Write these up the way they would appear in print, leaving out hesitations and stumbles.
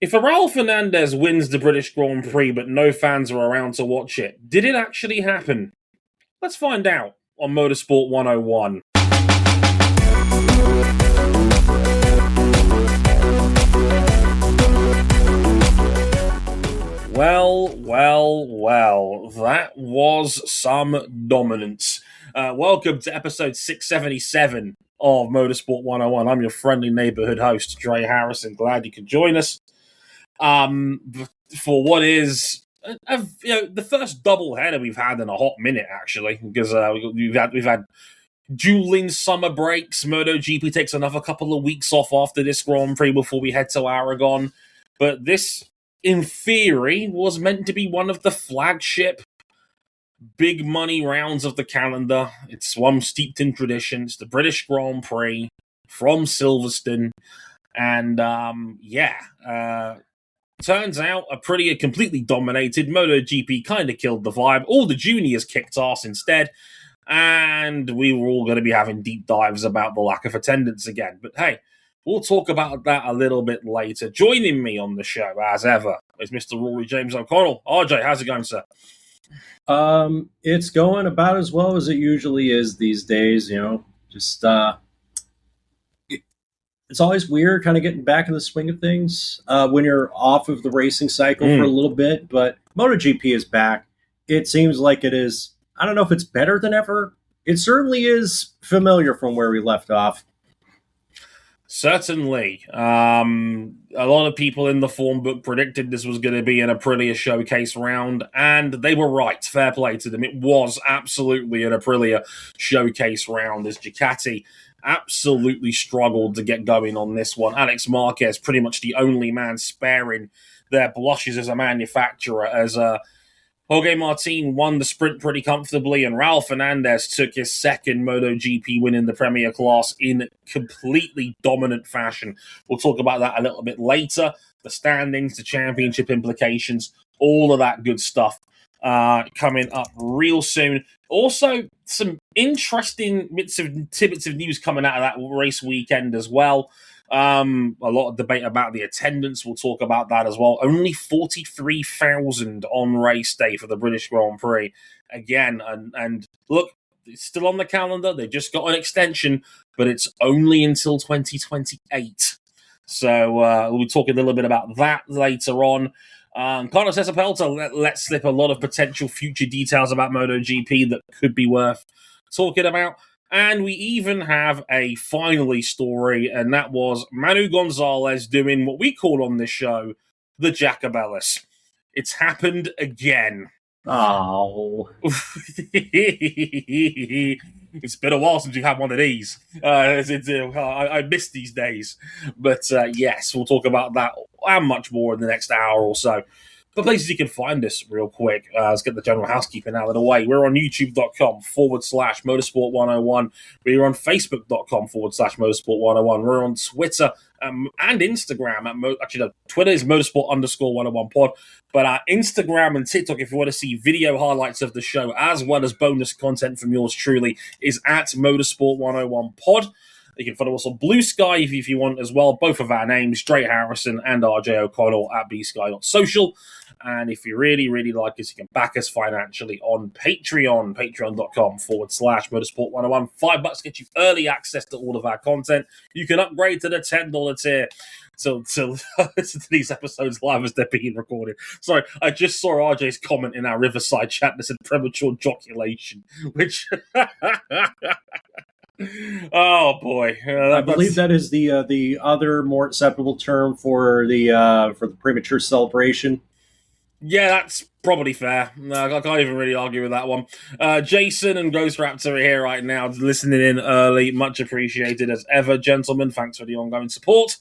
If a Raul Fernandez wins the British Grand Prix but no fans are around to watch it, did it actually happen? Let's find out on Motorsport 101. Well, that was some dominance. Welcome to episode 677 of Motorsport 101. I'm your friendly neighborhood host, Dre Harrison. Glad you could join us for what is the first double header we've had in a hot minute, actually, because we've had dueling summer breaks. MotoGP takes another couple of weeks off after this Grand Prix before we head to Aragon, but this, in theory, was meant to be one of the flagship big money rounds of the calendar. It's one steeped in tradition. It's the British Grand Prix from Silverstone. And, turns out Aprilia completely dominated. MotoGP kind of killed the vibe. All the juniors kicked ass instead. And we were all going to be having deep dives about the lack of attendance again. But hey, we'll talk about that a little bit later. Joining me on the show, as ever, is Mr. Rory James O'Connell. RJ, how's it going, sir? It's going about as well as it usually is these days, just, it's always weird kind of getting back in the swing of things, when you're off of the racing cycle for a little bit, but MotoGP is back. It seems like it is, I don't know if it's better than ever. It certainly is familiar from where we left off. Certainly. A lot of people in the form book predicted this was going to be an Aprilia showcase round, and they were right. Fair play to them. It was absolutely an Aprilia showcase round, as Ducati absolutely struggled to get going on this one. Alex Marquez, pretty much the only man sparing their blushes as a manufacturer, as Jorge Martin won the sprint pretty comfortably, and Raul Fernandez took his second MotoGP win in the Premier class in completely dominant fashion. We'll talk about that a little bit later. The standings, the championship implications, all of that good stuff coming up real soon. Also, some interesting tidbits of news coming out of that race weekend as well. A lot of debate about the attendance. We'll talk about that as well. Only 43,000 on race day for the British Grand Prix. Again, and look, it's still on the calendar. They just got an extension, but it's only until 2028. So we'll be talking a little bit about that later on. Carlos Esapelta let slip a lot of potential future details about MotoGP that could be worth talking about. And we even have a finally story, and that was Manu Gonzalez doing what we call on this show the Jacobellis. It's happened again. Oh. It's been a while since we've had one of these. I miss these days. But yes, we'll talk about that and much more in the next hour or so. But places you can find us real quick. Let's get the general housekeeping out of the way. We're on youtube.com/motorsport101. We're on facebook.com/motorsport101. We're on Twitter and Instagram. Twitter is motorsport_101pod. But Instagram and TikTok, if you want to see video highlights of the show, as well as bonus content from yours truly, is at motorsport101pod. You can follow us on Blue Sky if you want as well. Both of our names, Dre Harrison and RJ O'Connell at bsky.social. And if you really, really like us, you can back us financially on Patreon, patreon.com/motorsport101. $5 gets you early access to all of our content. You can upgrade to the $10 tier to these episodes live as they're being recorded. Sorry, I just saw RJ's comment in our Riverside chat that said premature joculation, which... Oh boy! I believe that is the other more acceptable term for the premature celebration. Yeah, that's probably fair. No, I can't even really argue with that one. Jason and Ghost Raptor are here right now, listening in early. Much appreciated as ever, gentlemen. Thanks for the ongoing support.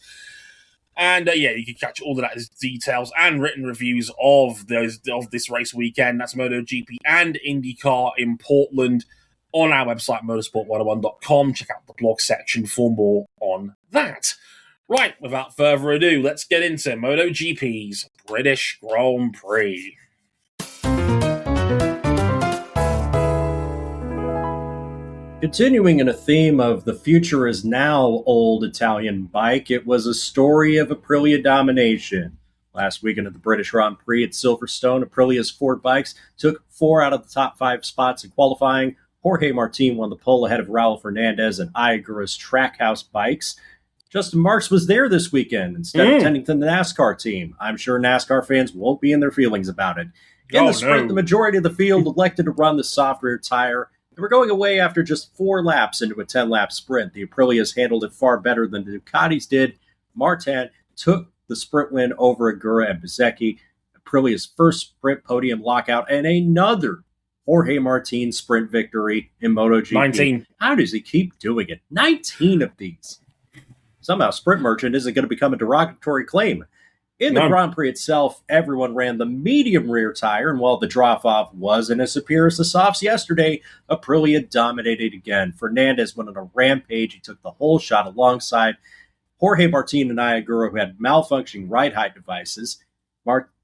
And you can catch all of that as details and written reviews of this race weekend. That's MotoGP and IndyCar in Portland on our website, motorsport101.com. Check out the blog section for more on that. Right, without further ado, let's get into MotoGP's British Grand Prix. Continuing in a theme of the future is now old Italian bike, it was a story of Aprilia domination. Last weekend at the British Grand Prix at Silverstone, Aprilia's Ford bikes took 4 out of the top 5 spots in qualifying. Jorge Martin won the pole ahead of Raul Fernandez and Ayagura's Trackhouse bikes. Justin Marks was there this weekend instead of tending to the NASCAR team. I'm sure NASCAR fans won't be in their feelings about it. In the sprint, the majority of the field elected to run the soft rear tire. They were going away after just 4 laps into a 10-lap sprint. The Aprilias handled it far better than the Ducatis did. Martin took the sprint win over Agura and Bezzecchi. Aprilia's first sprint podium lockout and another Jorge Martin sprint victory in MotoGP. 19. How does he keep doing it? 19 of these. Somehow Sprint Merchant isn't going to become a derogatory claim. In the Grand Prix itself, everyone ran the medium rear tire, and while the drop-off wasn't as superior as the softs yesterday, Aprilia dominated again. Fernandez went on a rampage. He took the whole shot alongside Jorge Martin and Ayagura, who had malfunctioning ride height devices.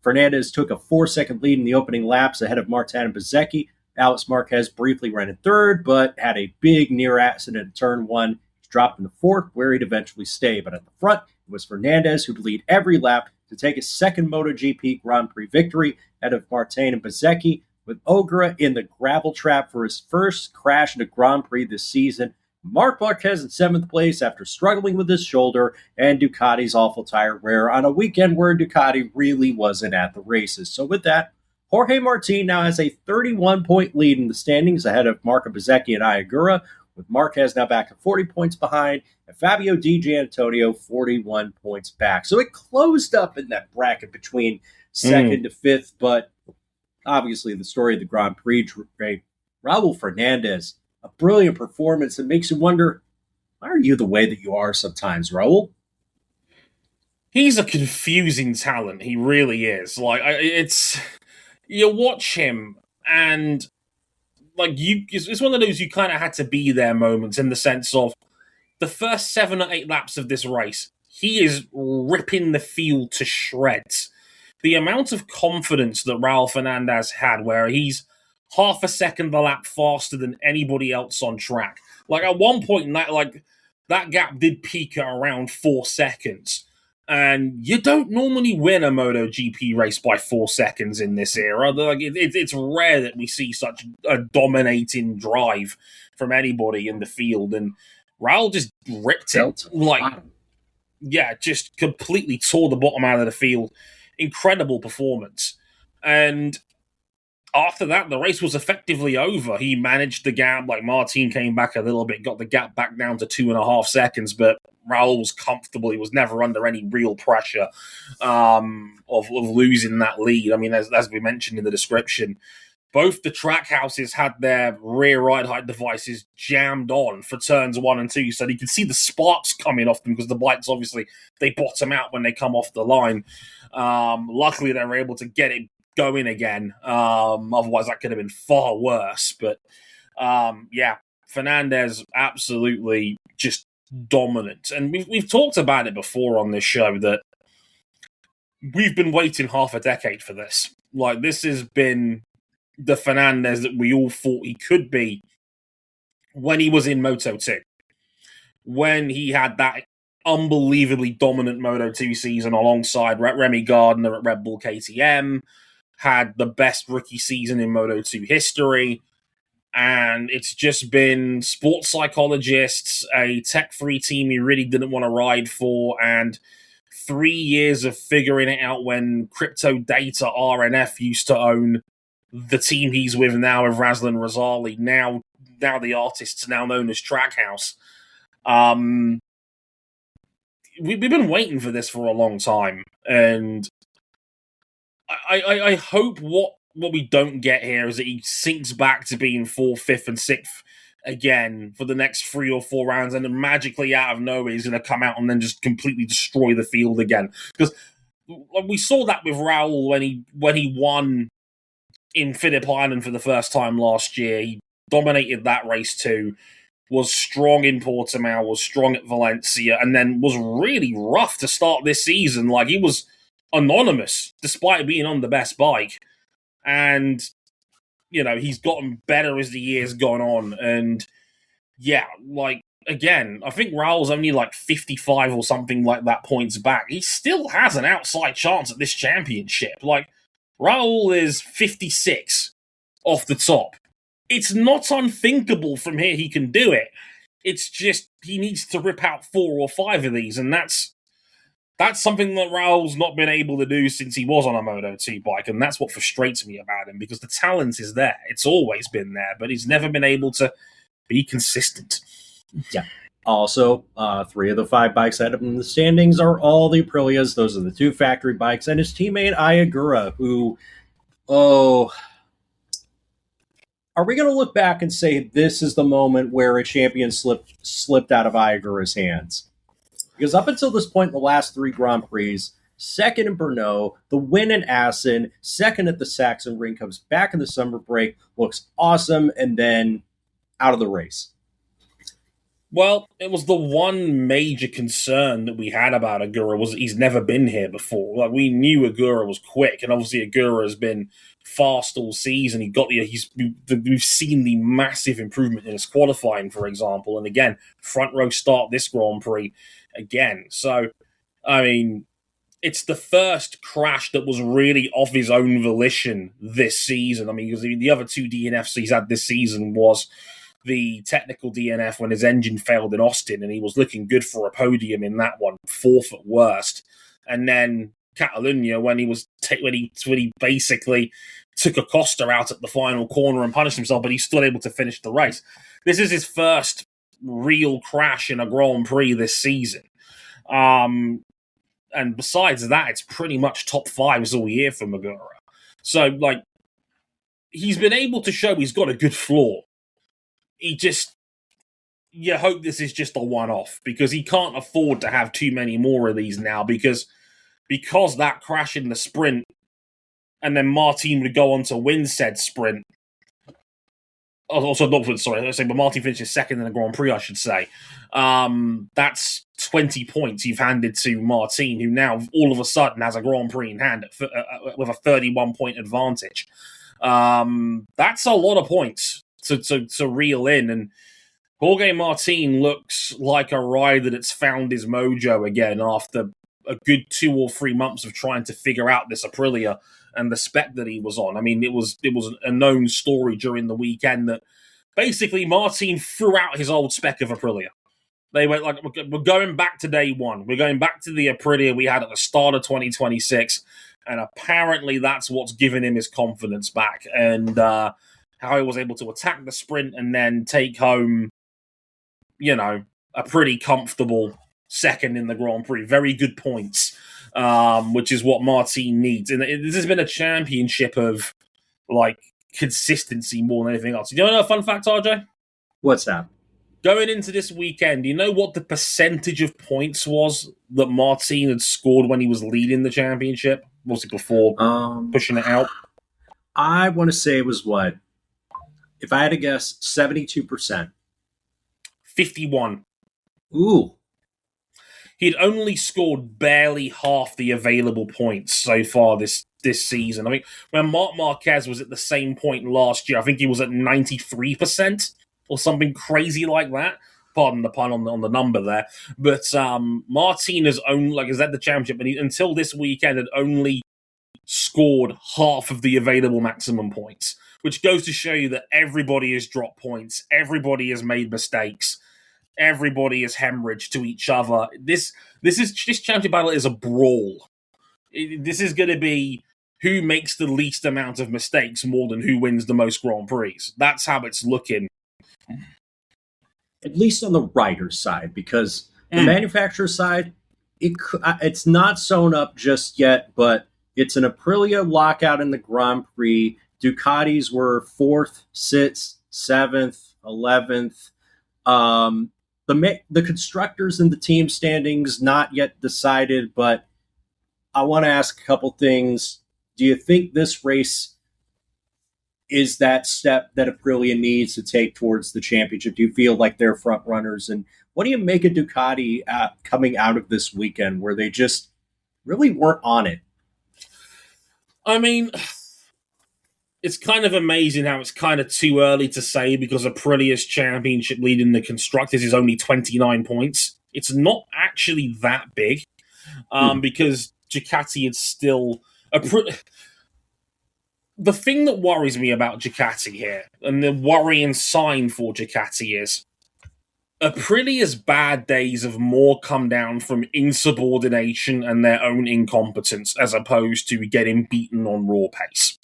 Fernandez took a 4-second lead in the opening laps ahead of Martin and Bezzecchi. Alex Marquez briefly ran in third, but had a big near accident at turn 1. He dropped in the fourth, where he'd eventually stay. But at the front, it was Fernandez who'd lead every lap to take his second MotoGP Grand Prix victory ahead of Martin and Bezzecchi, with Ogura in the gravel trap for his first crash in a Grand Prix this season. Marc Marquez in 7th place after struggling with his shoulder, and Ducati's awful tire wear on a weekend where Ducati really wasn't at the races. So with that, Jorge Martin now has a 31-point lead in the standings ahead of Marco Bezzecchi and Ayagura, with Marquez now back to 40 points behind, and Fabio Di Giannantonio 41 points back. So it closed up in that bracket between 2nd to 5th, but obviously the story of the Grand Prix, Raul Fernandez, a brilliant performance that makes you wonder, why are you the way that you are sometimes, Raul? He's a confusing talent. He really is. You watch him and it's one of those you kind of had to be there moments, in the sense of the first 7 or 8 laps of this race, he is ripping the field to shreds. The amount of confidence that Raul Fernandez had, where he's half a second a lap faster than anybody else on track. At one point, that gap did peak at around 4 seconds. And you don't normally win a MotoGP race by 4 seconds in this era. It's rare that we see such a dominating drive from anybody in the field. And Raul just ripped it. Just completely tore the bottom out of the field. Incredible performance. And after that, the race was effectively over. He managed the gap. Martin came back a little bit, got the gap back down to 2.5 seconds, but Raul was comfortable. He was never under any real pressure of losing that lead. I mean, as we mentioned in the description, both the track houses had their rear ride height devices jammed on for turns 1 and 2, so you could see the sparks coming off them, because the bikes, obviously, they bottom out when they come off the line. Luckily, they were able to get it going again. Otherwise, that could have been far worse. But Fernandez absolutely just dominant. And we've talked about it before on this show, that we've been waiting half a decade for this. This has been the Fernandez that we all thought he could be when he was in Moto2. When he had that unbelievably dominant Moto2 season alongside Remy Gardner at Red Bull KTM, had the best rookie season in Moto2 history, and it's just been sports psychologists, a tech-free team he really didn't want to ride for, and 3 years of figuring it out when Crypto Data RNF used to own the team he's with now, with Razlan Rosali, now the artists now known as Trackhouse. We've been waiting for this for a long time, and I hope what we don't get here is that he sinks back to being 4th, 5th, and 6th again for the next 3 or 4 rounds, and then magically out of nowhere he's going to come out and then just completely destroy the field again. Because we saw that with Raul when he won in Phillip Island for the first time last year. He dominated that race too, was strong in Portimao, was strong at Valencia, and then was really rough to start this season. He was anonymous despite being on the best bike. And, he's gotten better as the year's gone on. And, again, I think Raul's only like 55 or something like that points back. He still has an outside chance at this championship. Like, Raul is 56 off the top. It's not unthinkable from here he can do it. It's just he needs to rip out 4 or 5 of these, and that's something that Raul's not been able to do since he was on a Moto2 bike, and that's what frustrates me about him, because the talent is there. It's always been there, but he's never been able to be consistent. Yeah. Also, 3 of the 5 bikes ahead of him in the standings are all the Aprilias. Those are the 2 factory bikes, and his teammate Ayagura, who, are we going to look back and say this is the moment where a champion slipped out of Ayagura's hands? Because up until this point in the last 3 Grand Prix, second in Brno, the win in Assen, second at the Saxon Ring, comes back in the summer break, looks awesome, and then out of the race. Well, it was the one major concern that we had about Agura was that he's never been here before. Like, we knew Agura was quick, and obviously Agura has been fast all season. We've seen the massive improvement in his qualifying, for example, and again, front row start this Grand Prix again. So, I mean, it's the first crash that was really of his own volition this season. I mean, because the other 2 DNFs he's had this season was the technical DNF when his engine failed in Austin, and he was looking good for a podium in that one, 4th at worst. And then Catalunya, when he basically took Acosta out at the final corner and punished himself, but he's still able to finish the race. This is his first real crash in a Grand Prix this season. And besides that, it's pretty much top 5s all year for Magura. So, like, he's been able to show he's got a good floor. You hope this is just a one-off, because he can't afford to have too many more of these now, because that crash in the sprint, and then Martin would go on to win said sprint. Also, but Martin finishes second in the Grand Prix, I should say. That's 20 points you've handed to Martin, who now all of a sudden has a Grand Prix in hand with a 31-point advantage. That's a lot of points to reel in, and Jorge Martin looks like a rider that's found his mojo again after a good 2 or 3 months of trying to figure out this Aprilia and the spec that he was on. I mean, it was a known story during the weekend that basically Martin threw out his old spec of Aprilia. They went like, we're going back to day one. We're going back to the Aprilia we had at the start of 2026, and apparently that's what's given him his confidence back, and how he was able to attack the sprint and then take home, a pretty comfortable second in the Grand Prix. Very good points, which is what Martin needs. And this has been a championship of, like, consistency more than anything else. You know a fun fact, RJ? What's that? Going into this weekend, do you know what the percentage of points was that Martin had scored when he was leading the championship? Was it before pushing it out? I want to say it was what? If I had to guess, 72%. 51. Ooh. He'd only scored barely half the available points so far this season. I mean, when Marc Marquez was at the same point last year, I think he was at 93% or something crazy like that. Pardon the pun on the number there. But Martin has only, is at the championship, but until this weekend had only scored half of the available maximum points, which goes to show you that everybody has dropped points, everybody has made mistakes, everybody is hemorrhaged to each other. This championship battle is a brawl. This is going to be who makes the least amount of mistakes more than who wins the most Grand Prix. That's how it's looking. At least on the rider's side, because the manufacturer's side, it's not sewn up just yet, but it's an Aprilia lockout in the Grand Prix. Ducatis were 4th, 6th, 7th, 11th. The constructors and the team standings not yet decided, but I want to ask a couple things. Do you think this race is that step that Aprilia needs to take towards the championship? Do you feel like they're front runners? And what do you make of Ducati coming out of this weekend where they just really weren't on it? I mean, it's kind of amazing how it's kind of too early to say because Aprilia's championship lead in the constructors is only 29 points. It's not actually that big because Ducati is still... The thing that worries me about Ducati here, and the worrying sign for Ducati is Aprilia's bad days have more come down from insubordination and their own incompetence as opposed to getting beaten on raw pace.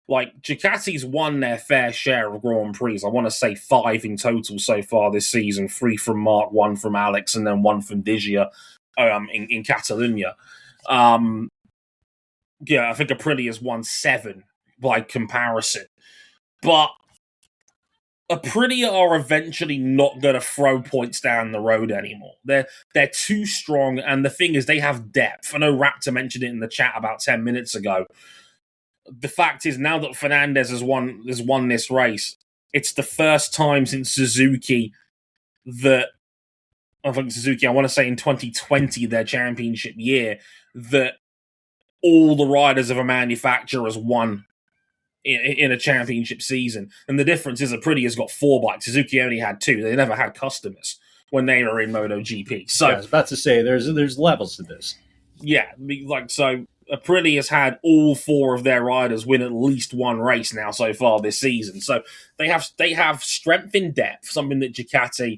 Like, Ducati's won their fair share of Grand Prix. I want to say 5 in total so far this season. 3 from Mark, 1 from Alex, and then 1 from Digia in Catalunya. I think Aprilia's won 7 by comparison. But Aprilia are eventually not going to throw points down the road anymore. They're too strong, and the thing is, they have depth. I know Raptor mentioned it in the chat about 10 minutes ago. The fact is, now that Fernandez has won this race, it's the first time since Suzuki that... I think Suzuki, I want to say in 2020, their championship year, that all the riders of a manufacturer has won in a championship season. And the difference is Aprilia's got 4 bikes. Suzuki only had 2. They never had customers when they were in MotoGP. So I was about to say, there's levels to this. Yeah, so Aprilia's had all 4 of their riders win at least one race now so far this season. So they have strength in depth, something that Ducati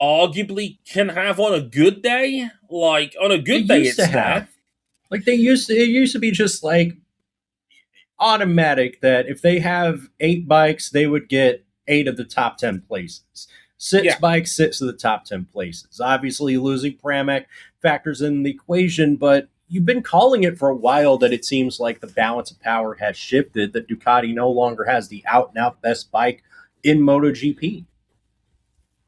arguably can have on a good day. Like, on a good day, it's there. Like, it used to be just like automatic that if they have 8 bikes, they would get 8 of the top 10 places. 6 bikes, 6 of the top 10 places. Obviously, losing Pramac factors in the equation, but you've been calling it for a while that it seems like the balance of power has shifted, that Ducati no longer has the out-and-out best bike in MotoGP.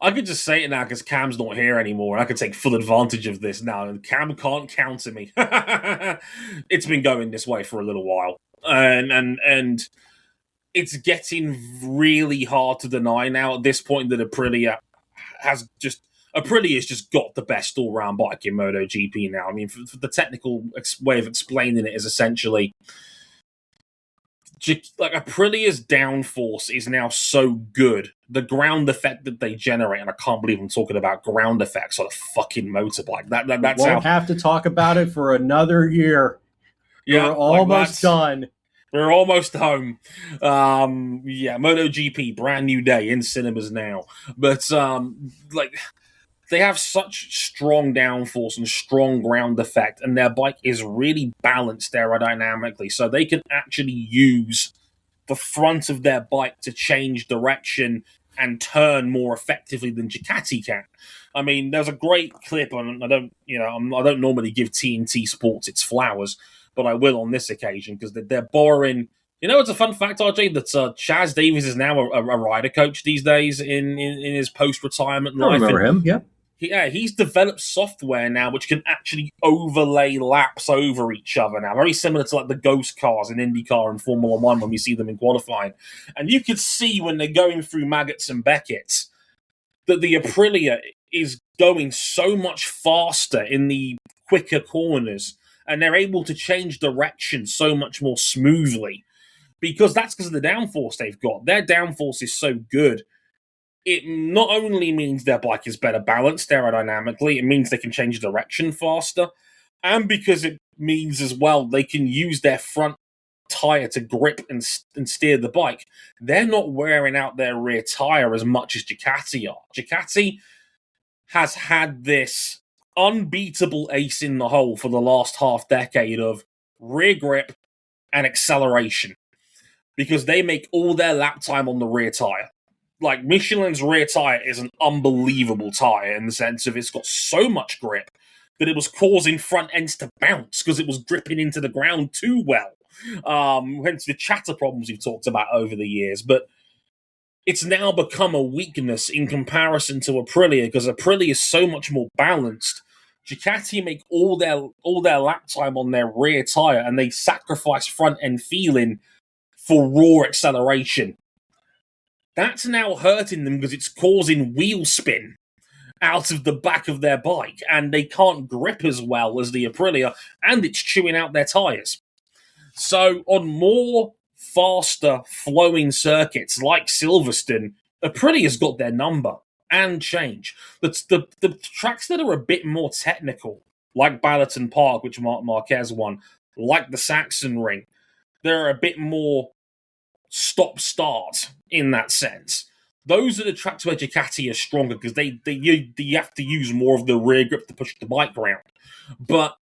I could just say it now because Cam's not here anymore, and I could take full advantage of this now, and Cam can't counter me. It's been going this way for a little while, and it's getting really hard to deny now at this point that Aprilia's just got the best all-round bike in MotoGP now. I mean, for the technical way of explaining it is essentially... like, Aprilia's downforce is now so good. The ground effect that they generate, and I can't believe I'm talking about ground effects on a fucking motorbike. That's won't have to talk about it for another year. Yeah, we're almost done. We're almost home. MotoGP, brand new day in cinemas now. But they have such strong downforce and strong ground effect, and their bike is really balanced aerodynamically, so they can actually use the front of their bike to change direction and turn more effectively than Ducati can. I mean, there's a great clip on... I don't normally give TNT Sports its flowers, but I will on this occasion because they're borrowing... it's a fun fact, RJ, that Chaz Davies is now a rider coach these days in his post-retirement life. I remember him, yeah. Yeah, he's developed software now which can actually overlay laps over each other now. Very similar to like the ghost cars in IndyCar and Formula One when we see them in qualifying. And you could see when they're going through Maggots and Beckett's that the Aprilia is going so much faster in the quicker corners, and they're able to change direction so much more smoothly because of the downforce they've got. Their downforce is so good. It not only means their bike is better balanced aerodynamically, it means they can change direction faster, and because it means as well they can use their front tire to grip and steer the bike. They're not wearing out their rear tire as much as Ducati are. Ducati has had this unbeatable ace in the hole for the last half decade of rear grip and acceleration because they make all their lap time on the rear tire. Like, Michelin's rear tire is an unbelievable tire in the sense of it's got so much grip that it was causing front ends to bounce because it was gripping into the ground too well. Hence the chatter problems we've talked about over the years. But it's now become a weakness in comparison to Aprilia because Aprilia is so much more balanced. Ducati make all their lap time on their rear tire, and they sacrifice front end feeling for raw acceleration. That's now hurting them because it's causing wheel spin out of the back of their bike, and they can't grip as well as the Aprilia, and it's chewing out their tyres. So on more faster flowing circuits like Silverstone, Aprilia's got their number and change. The tracks that are a bit more technical, like Ballerton Park, which Marquez won, like the Saxon Ring, they're a bit more stop-start in that sense. Those are the tracks where Ducati are stronger because you have to use more of the rear grip to push the bike around. But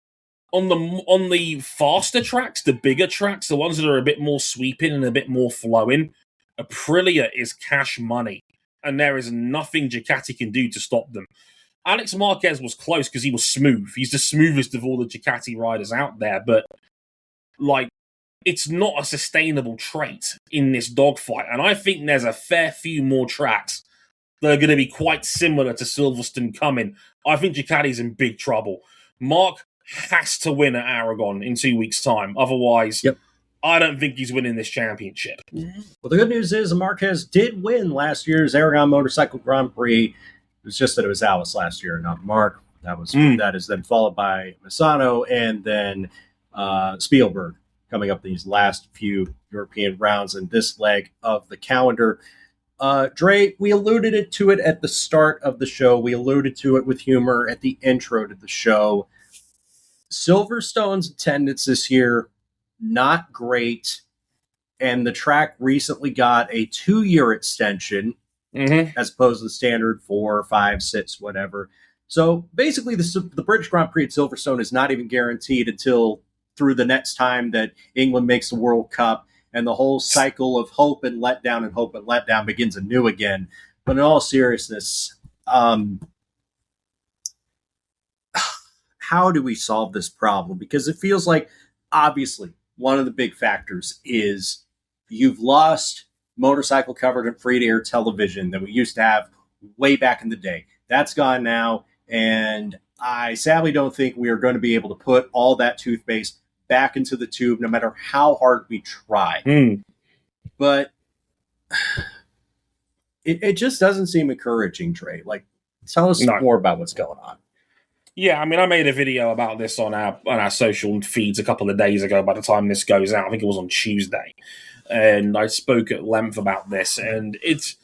on the faster tracks, the bigger tracks, the ones that are a bit more sweeping and a bit more flowing, Aprilia is cash money, and there is nothing Ducati can do to stop them. Alex Marquez was close because he was smooth. He's the smoothest of all the Ducati riders out there, but it's not a sustainable trait in this dogfight. And I think there's a fair few more tracks that are going to be quite similar to Silverstone coming. I think Ducati's in big trouble. Mark has to win at Aragon in 2 weeks' time. Otherwise, I don't think he's winning this championship. Well, the good news is Marquez did win last year's Aragon Motorcycle Grand Prix. It was just that it was Alice last year, not Mark. That is then followed by Misano and then Spielberg coming up these last few European rounds in this leg of the calendar. Dre, we alluded to it at the start of the show. We alluded to it with humor at the intro to the show. Silverstone's attendance this year, not great. And the track recently got a 2-year extension as opposed to the standard 4, 5, 6, whatever. So basically the British Grand Prix at Silverstone is not even guaranteed until through the next time that England makes the World Cup, and the whole cycle of hope and letdown begins anew again. But in all seriousness, how do we solve this problem? Because it feels like, obviously, one of the big factors is you've lost motorcycle covered in free-to-air television that we used to have way back in the day. That's gone now, and I sadly don't think we are going to be able to put all that toothpaste back into the tube, no matter how hard we try. But it just doesn't seem encouraging, Dre. Tell us more about what's going on. Yeah, I mean, I made a video about this on our social feeds a couple of days ago. By the time this goes out, I think it was on Tuesday, and I spoke at length about this. And if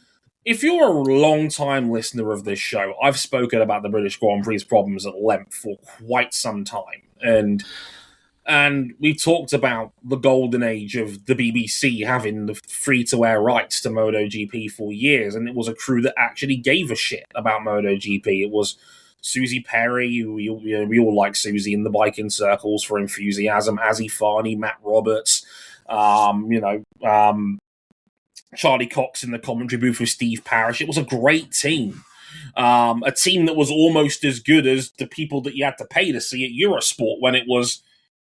you're a long-time listener of this show, I've spoken about the British Grand Prix problems at length for quite some time, and we talked about the golden age of the BBC having the free-to-air rights to MotoGP for years, and it was a crew that actually gave a shit about MotoGP. It was Susie Perry, we all like Susie in the biking circles for enthusiasm, Azzy Farney, Matt Roberts, Charlie Cox in the commentary booth with Steve Parrish. It was a great team. A team that was almost as good as the people that you had to pay to see at Eurosport when it was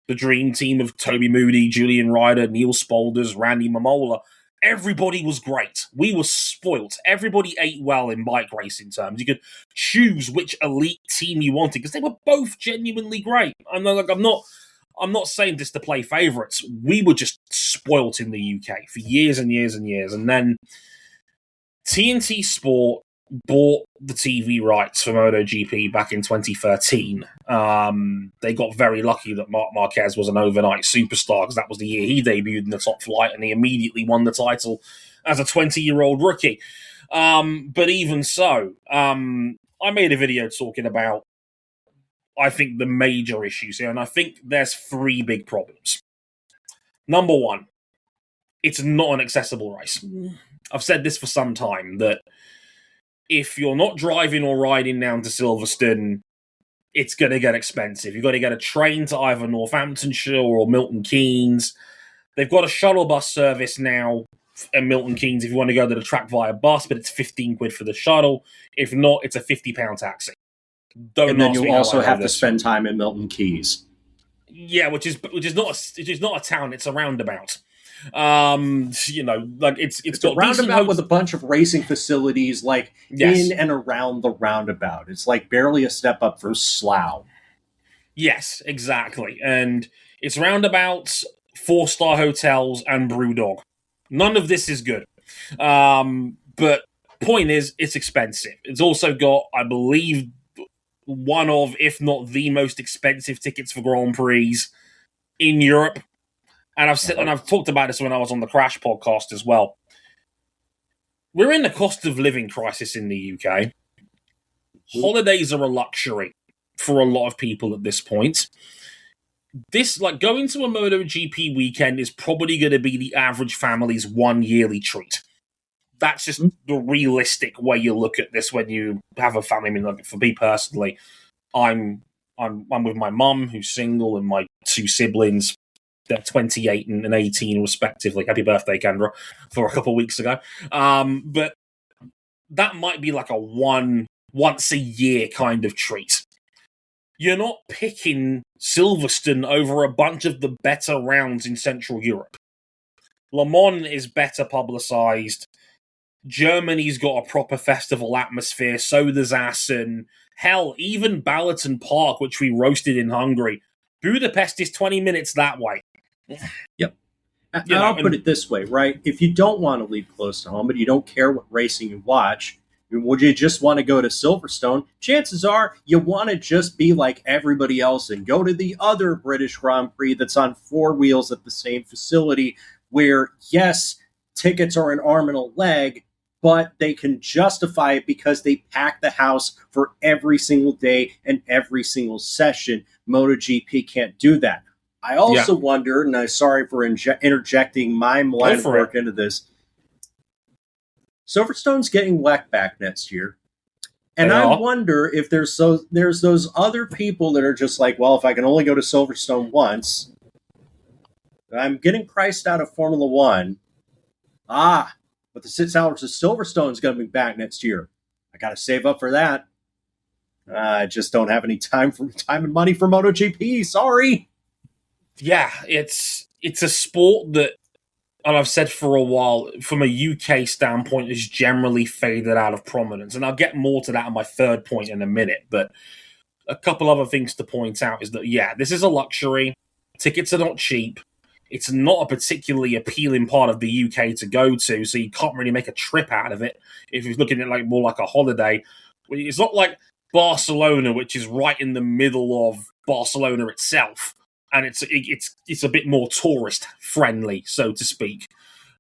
the dream team of Toby Moody, Julian Ryder, Neil Spolders, Randy Mamola. Everybody was great. We were spoilt. Everybody ate well in bike racing terms. You could choose which elite team you wanted because they were both genuinely great. I'm not saying this to play favourites. We were just spoilt in the UK for years and years and years. And then TNT Sport bought the TV rights for MotoGP back in 2013. They got very lucky that Marc Marquez was an overnight superstar because that was the year he debuted in the top flight, and he immediately won the title as a 20-year-old rookie. But even so, I made a video talking about, I think, the major issues here, and I think there's 3 big problems. Number one, it's not an accessible race. I've said this for some time, that if you're not driving or riding down to Silverstone, it's going to get expensive. You've got to get a train to either Northamptonshire or Milton Keynes. They've got a shuttle bus service now in Milton Keynes if you want to go to the track via bus, but it's 15 quid for the shuttle. If not, it's a £50 taxi. And then you also have to spend time in Milton Keynes. Yeah, which is not a town; it's a roundabout. It's got a roundabout with a bunch of racing facilities, in and around the roundabout. It's barely a step up from Slough. Yes, exactly, and it's roundabouts, 4-star hotels, and Brewdog. None of this is good. But point is, it's expensive. It's also got, I believe, one of, if not the most expensive tickets for Grand Prix in Europe. and I've talked about this when I was on the Crash podcast as well. We're in a cost of living crisis in the UK. Holidays are a luxury for a lot of people at this point. This, like, going to a MotoGP weekend is probably going to be the average family's one yearly treat. That's just the realistic way you look at this when you have a family. I mean, like, for me personally, I'm with my mum, who's single, and my two siblings. They're 28 and 18, respectively. Happy birthday, Kendra, for a couple of weeks ago. But that might be like a once a year kind of treat. You're not picking Silverstone over a bunch of the better rounds in Central Europe. Le Mans is better publicised. Germany's got a proper festival atmosphere, so does Assen. Hell, even Balaton Park, which we roasted in Hungary. Budapest is 20 minutes that way. Yep. I'll put it this way, right? If you don't want to leave close to home, but you don't care what racing you watch, would you just want to go to Silverstone? Chances are you want to just be like everybody else and go to the other British Grand Prix that's on four wheels at the same facility where, yes, tickets are an arm and a leg, but they can justify it because they pack the house for every single day and every single session. MotoGP can't do that. I also wonder, and I'm sorry for interjecting my line of work into this, Silverstone's getting WEC back next year. And I wonder if there's those other people that are just like, well, if I can only go to Silverstone once, I'm getting priced out of Formula One. But the 6 hours of Silverstone is going to be back next year. I got to save up for that. I just don't have any time and money for MotoGP. Sorry. Yeah, it's a sport that, and I've said for a while, from a UK standpoint, has generally faded out of prominence. And I'll get more to that in my third point in a minute. But a couple other things to point out is that, yeah, this is a luxury. Tickets are not cheap. It's not a particularly appealing part of the UK to go to, so you can't really make a trip out of it if you're looking at it like more like a holiday. It's not like Barcelona, which is right in the middle of Barcelona itself, and it's a bit more tourist friendly, so to speak.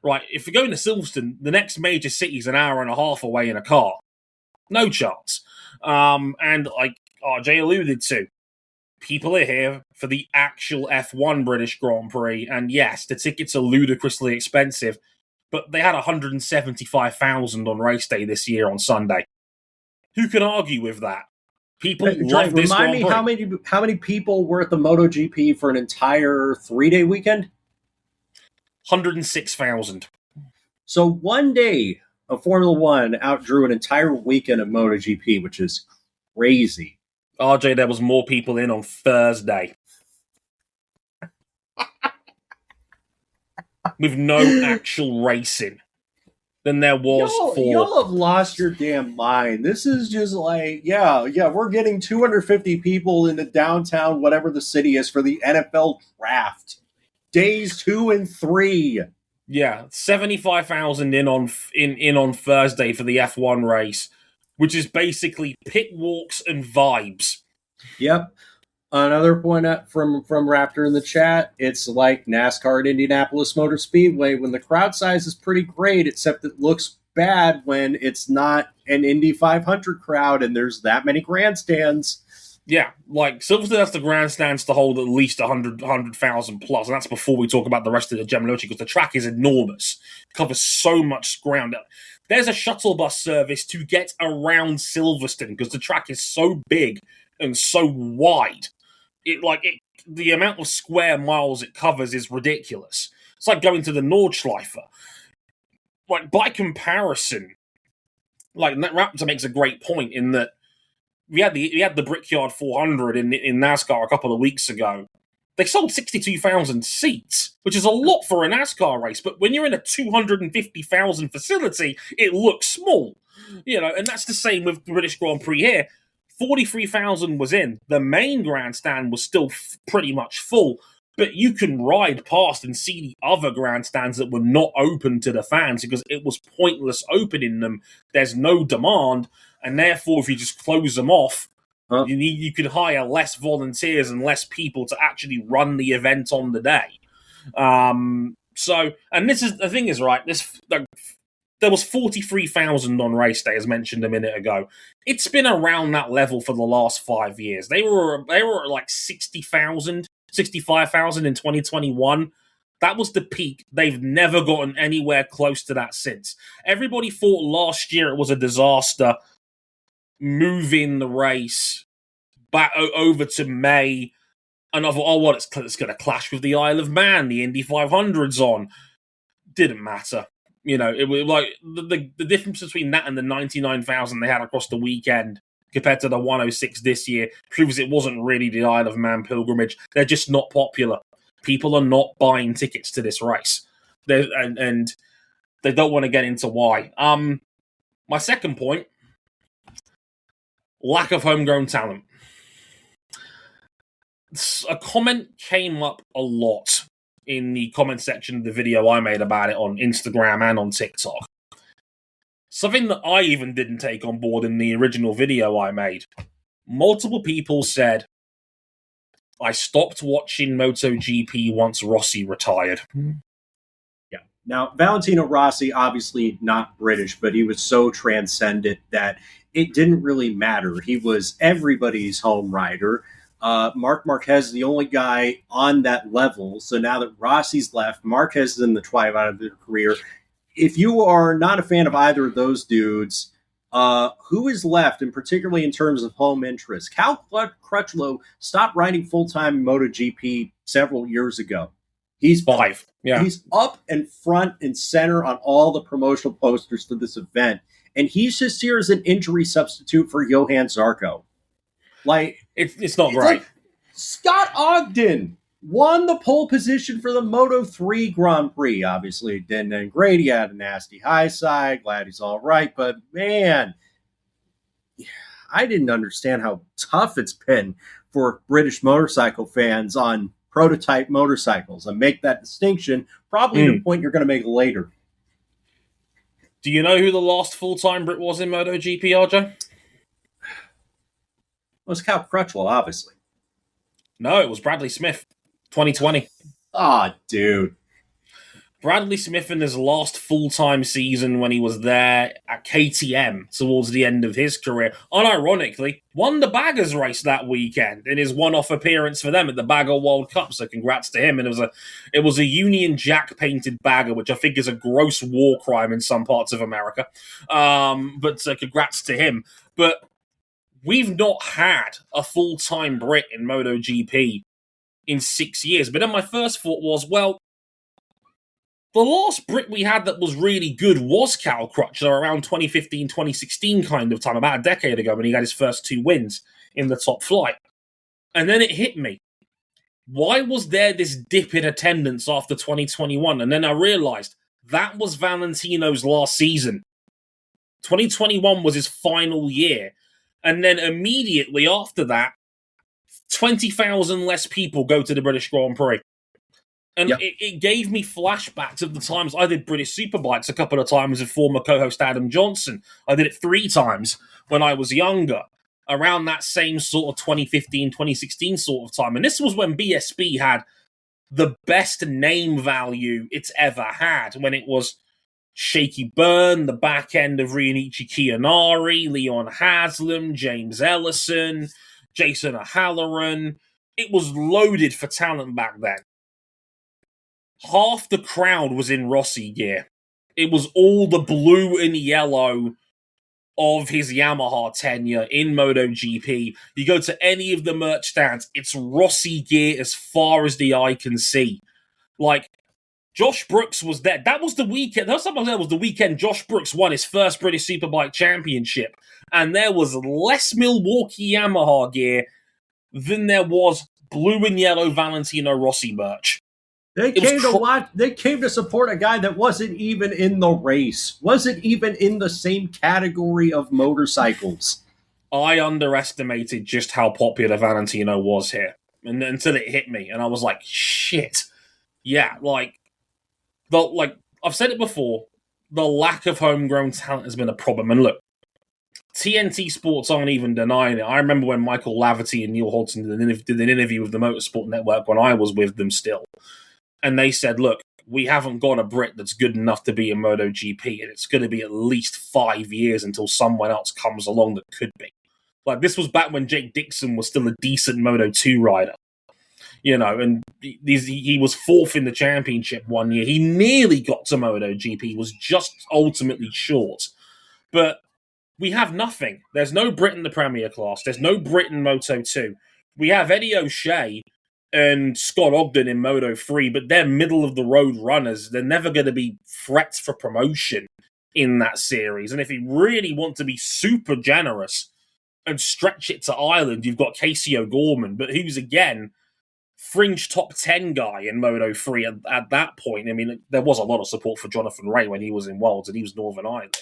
Right? If you're going to Silverstone, the next major city is an hour and a half away in a car. No chance. And like RJ alluded to, people are here for the actual F1 British Grand Prix, and yes, the tickets are ludicrously expensive, but they had 175,000 on race day this year on Sunday. Who can argue with that? People love this Grand Prix. Remind me how many people were at the MotoGP for an entire 3-day weekend? 106,000. So one day of Formula One outdrew an entire weekend of MotoGP, which is crazy. RJ, there was more people in on Thursday. With no actual racing than there was for... Y'all have lost your damn mind. This is just like, yeah, we're getting 250 people into downtown, whatever the city is, for the NFL draft. Days 2 and 3. Yeah, 75,000 in on Thursday for the F1 race, which is basically pit walks and vibes. Yep. Another point from Raptor in the chat, it's like NASCAR at Indianapolis Motor Speedway when the crowd size is pretty great, except it looks bad when it's not an Indy 500 crowd and there's that many grandstands. Yeah, like Silverstone has the grandstands to hold at least 100,000 plus, and that's before we talk about the rest of the Gemology, because the track is enormous. It covers so much ground. There's a shuttle bus service to get around Silverstone because the track is so big and so wide. The amount of square miles it covers is ridiculous. It's like going to the Nordschleife. Like, by comparison, like Raptor makes a great point in that we had the Brickyard 400 in NASCAR a couple of weeks ago. They sold 62,000 seats, which is a lot for a NASCAR race. But when you're in a 250,000 facility, it looks small, And that's the same with the British Grand Prix here. 43,000 was in. The main grandstand was still pretty much full, but you can ride past and see the other grandstands that were not open to the fans because it was pointless opening them. There's no demand, and therefore, if you just close them off, you could hire less volunteers and less people to actually run the event on the day. And this is the thing is right. There was 43,000 on race day, as mentioned a minute ago. It's been around that level for the last 5 years. They were like 60,000, 65,000 in 2021. That was the peak. They've never gotten anywhere close to that since. Everybody thought last year it was a disaster moving the race back over to May. And I thought, it's going to clash with the Isle of Man. The Indy 500's on. Didn't matter. It was like the difference between that and the 99,000 they had across the weekend compared to the 106 this year proves it wasn't really the Isle of Man pilgrimage. They're just not popular. People are not buying tickets to this race. And they don't want to get into why. My second point, lack of homegrown talent. A comment came up a lot in the comment section of the video I made about it on Instagram and on TikTok. Something that I even didn't take on board in the original video I made. Multiple people said, I stopped watching MotoGP once Rossi retired. Yeah. Now, Valentino Rossi, obviously not British, but he was so transcendent that it didn't really matter. He was everybody's home rider. Marc Marquez is the only guy on that level. So now that Rossi's left, Marquez is in the twilight of their career. If you are not a fan of either of those dudes, who is left, and particularly in terms of home interest? Cal Crutchlow stopped riding full-time MotoGP several years ago. He's 5. Yeah. He's up and front and center on all the promotional posters for this event. And he's just here as an injury substitute for Johan Zarco. Like, it's not great. Like Scott Ogden won the pole position for the Moto3 Grand Prix. Obviously, it didn't end great. He had a nasty high side. Glad he's all right. But, man, I didn't understand how tough it's been for British motorcycle fans on prototype motorcycles. And make that distinction, probably the point you're going to make later. Do you know who the last full-time Brit was in MotoGP, RJ? It was Cal Crutchlow, obviously. No, it was Bradley Smith, 2020. Ah, dude. Bradley Smith in his last full-time season when he was there at KTM towards the end of his career, unironically, won the Baggers race that weekend in his one-off appearance for them at the Bagger World Cup, so congrats to him. And it was a Union Jack-painted bagger, which I think is a gross war crime in some parts of America. But congrats to him. But we've not had a full-time Brit in MotoGP in 6 years. But then my first thought was, well, the last Brit we had that was really good was Cal Crutchlow around 2015, 2016 kind of time, about a decade ago when he got his first 2 wins in the top flight. And then it hit me. Why was there this dip in attendance after 2021? And then I realized that was Valentino's last season. 2021 was his final year. And then immediately after that, 20,000 less people go to the British Grand Prix. And it gave me flashbacks of the times I did British Superbikes a couple of times with former co-host Adam Johnson. I did it 3 times when I was younger, around that same sort of 2015, 2016 sort of time. And this was when BSB had the best name value it's ever had, when it was Shaky Byrne, the back end of Rionichi Chianari, Leon Haslam, James Ellison, Jason O'Halloran. It was loaded for talent back then. Half the crowd was in Rossi gear. It was all the blue and yellow of his Yamaha tenure in MotoGP. You go to any of the merch stands, it's Rossi gear as far as the eye can see. Like, Josh Brooks was there. That was the weekend. That was the weekend Josh Brooks won his first British Superbike championship. And there was less Milwaukee Yamaha gear than there was blue and yellow Valentino Rossi merch. They came to support a guy that wasn't even in the race, wasn't even in the same category of motorcycles. I underestimated just how popular Valentino was here, and until it hit me, and I was like, "Shit, yeah!" I've said it before, the lack of homegrown talent has been a problem. And look, TNT Sports aren't even denying it. I remember when Michael Laverty and Neil Hodgson did an interview with the Motorsport Network when I was with them still. And they said, look, we haven't got a Brit that's good enough to be in MotoGP, and it's going to be at least 5 years until someone else comes along that could be. Like, this was back when Jake Dixon was still a decent Moto2 rider. And he was fourth in the championship one year. He nearly got to MotoGP, was just ultimately short. But we have nothing. There's no Brit in the Premier class. There's no Brit in Moto2. We have Eddie O'Shea and Scott Ogden in Moto3, but they're middle-of-the-road runners. They're never going to be threats for promotion in that series. And if you really want to be super generous and stretch it to Ireland, you've got Casey O'Gorman, but who's, again, fringe top 10 guy in Moto3 at that point. I mean, there was a lot of support for Jonathan Ray when he was in Worlds, and he was Northern Irish.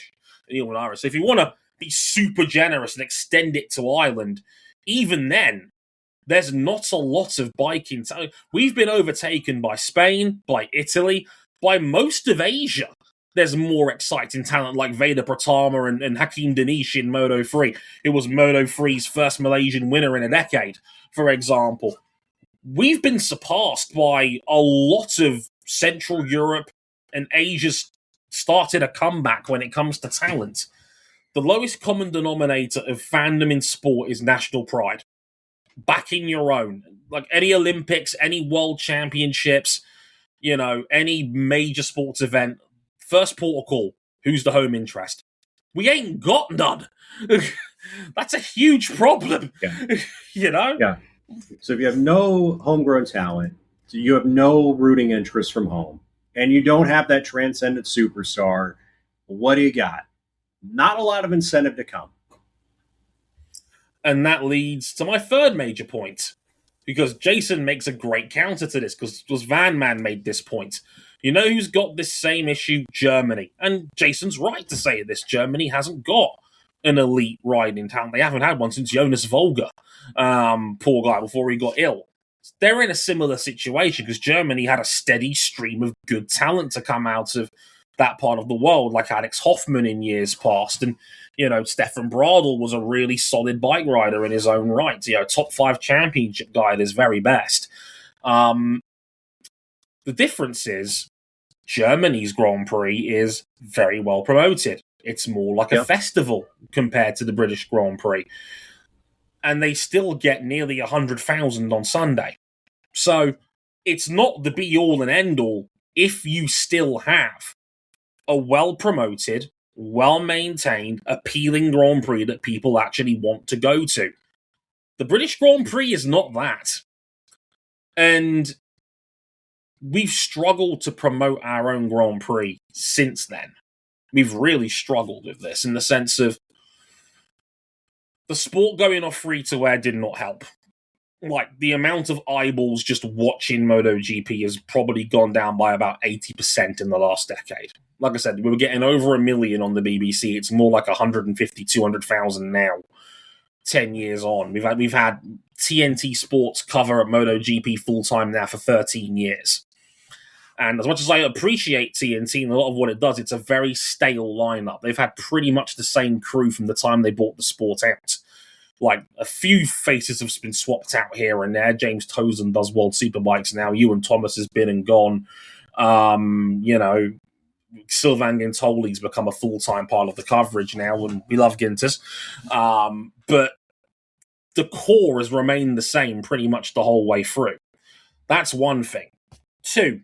So if you want to be super generous and extend it to Ireland, even then, there's not a lot of biking. We've been overtaken by Spain, by Italy, by most of Asia. There's more exciting talent like Veda Pratama and Hakeem Danish in Moto3. It was Moto3's first Malaysian winner in a decade, for example. We've been surpassed by a lot of Central Europe, and Asia's started a comeback when it comes to talent. The lowest common denominator of fandom in sport is national pride. Backing your own. Like any Olympics, any world championships, any major sports event, first port of call, who's the home interest? We ain't got none. That's a huge problem. Yeah. Yeah. So if you have no homegrown talent, you have no rooting interest from home, and you don't have that transcendent superstar, what do you got? Not a lot of incentive to come. And that leads to my third major point, because Jason makes a great counter to this, because Van Man made this point. You know who's got this same issue? Germany. And Jason's right to say this. Germany hasn't got an elite riding talent. They haven't had one since Jonas Volger, poor guy, before he got ill. They're in a similar situation because Germany had a steady stream of good talent to come out of that part of the world, like Alex Hoffman in years past. And, Stefan Bradl was a really solid bike rider in his own right. Top 5 championship guy at his very best. The difference is Germany's Grand Prix is very well promoted. It's more like a festival compared to the British Grand Prix. And they still get nearly 100,000 on Sunday. So it's not the be-all and end-all if you still have a well-promoted, well-maintained, appealing Grand Prix that people actually want to go to. The British Grand Prix is not that. And we've struggled to promote our own Grand Prix since then. We've really struggled with this in the sense of the sport going off free-to-air did not help. Like, the amount of eyeballs just watching MotoGP has probably gone down by about 80% in the last decade. Like I said, we were getting over 1 million on the BBC. It's more like 150, 200,000 now, 10 years on. We've had TNT Sports cover at MotoGP full-time now for 13 years. And as much as I appreciate TNT and a lot of what it does, it's a very stale lineup. They've had pretty much the same crew from the time they bought the sport out. Like, a few faces have been swapped out here and there. James Tozen does World Superbikes now. Ewan Thomas has been and gone. Sylvain Gintoli's become a full-time part of the coverage now, and we love Ginters. But the core has remained the same pretty much the whole way through. That's one thing. 2,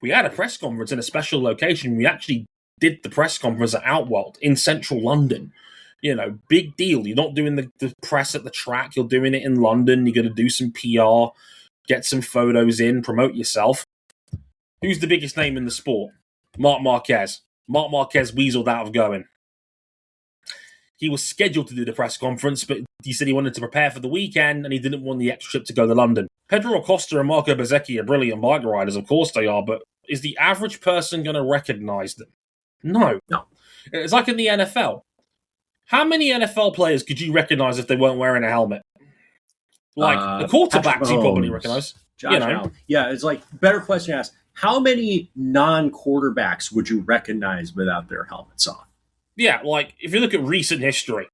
we had a press conference in a special location. We actually did the press conference at Outworld in central London. Big deal. You're not doing the press at the track. You're doing it in London. You're going to do some PR, get some photos in, promote yourself. Who's the biggest name in the sport? Marc Marquez. Marc Marquez weaseled out of going. He was scheduled to do the press conference, but he said he wanted to prepare for the weekend and he didn't want the extra trip to go to London. Pedro Acosta and Marco Bezzecchi are brilliant bike riders, of course they are, but is the average person going to recognize them? No. It's like in the NFL. How many NFL players could you recognize if they weren't wearing a helmet? Like, the quarterbacks you probably recognize. Josh Allen. Yeah, it's like, better question to ask. How many non-quarterbacks would you recognize without their helmets on? Yeah, like, if you look at recent history,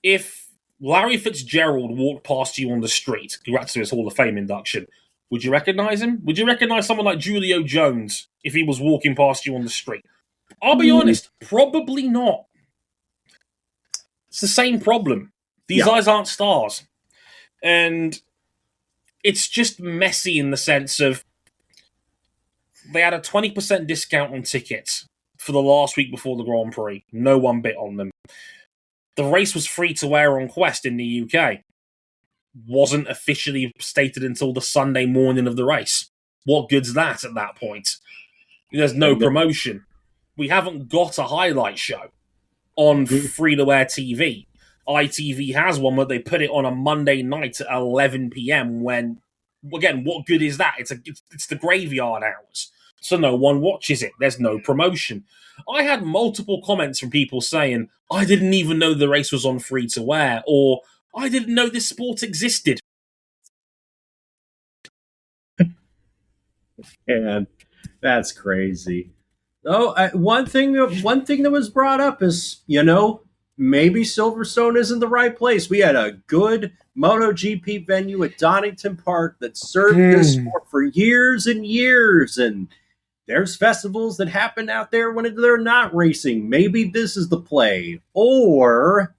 if Larry Fitzgerald walked past you on the street, congrats to his Hall of Fame induction, Would you recognize him? Would you recognize someone like Julio Jones if he was walking past you on the street? I'll be honest, probably not. It's the same problem. These guys aren't stars. And it's just messy in the sense of they had a 20% discount on tickets for the last week before the Grand Prix. No one bit on them. The race was free to air on Quest in the UK. Wasn't officially stated until the Sunday morning of the race. What good's that at that point? There's no promotion. We haven't got a highlight show on free-to-air TV. ITV has one, but they put it on a Monday night at 11 p.m. when, again, what good is that? It's the graveyard hours. So no one watches it. There's no promotion. I had multiple comments from people saying, I didn't even know the race was on free-to-air, or I didn't know this sport existed. And that's crazy. Oh, one thing that was brought up is, maybe Silverstone isn't the right place. We had a good MotoGP venue at Donington Park that served this sport for years and years, and there's festivals that happen out there when they're not racing. Maybe this is the play. Or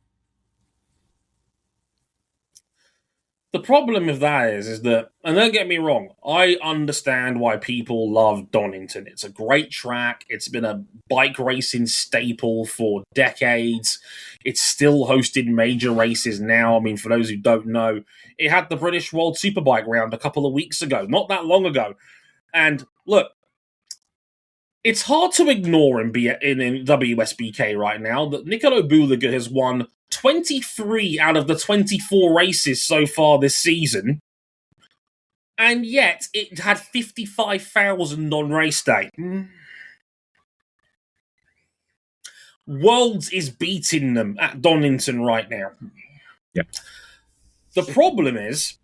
the problem with that is that, and don't get me wrong, I understand why people love Donington. It's a great track. It's been a bike racing staple for decades. It's still hosted major races now. I mean, for those who don't know, it had the British World Superbike round a couple of weeks ago, not that long ago. And look, it's hard to ignore in WSBK right now that Nicolo Bulega has won 23 out of the 24 races so far this season, and yet it had 55,000 on race day. Worlds is beating them at Donington right now. Yeah. The problem is,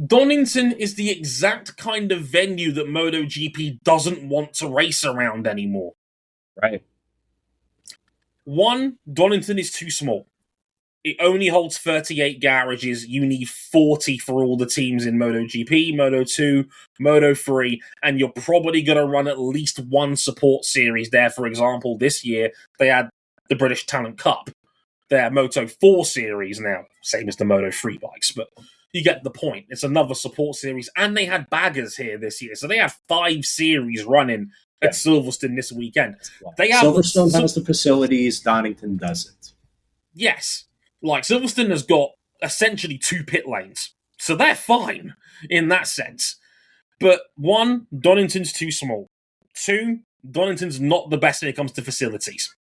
Donington is the exact kind of venue that MotoGP doesn't want to race around anymore. Right. One, Donington is too small. It only holds 38 garages. You need 40 for all the teams in MotoGP, Moto2, Moto3, and you're probably going to run at least one support series there. For example, this year, they had the British Talent Cup. They're Moto4 series now, same as the Moto3 bikes, but you get the point. It's another support series, and they had baggers here this year, so they have 5 series running at Silverstone this weekend. Silverstone has the facilities, Donington doesn't. Yes. Like, Silverstone has got essentially 2 pit lanes, so they're fine in that sense. But 1, Donington's too small. 2, Donington's not the best when it comes to facilities.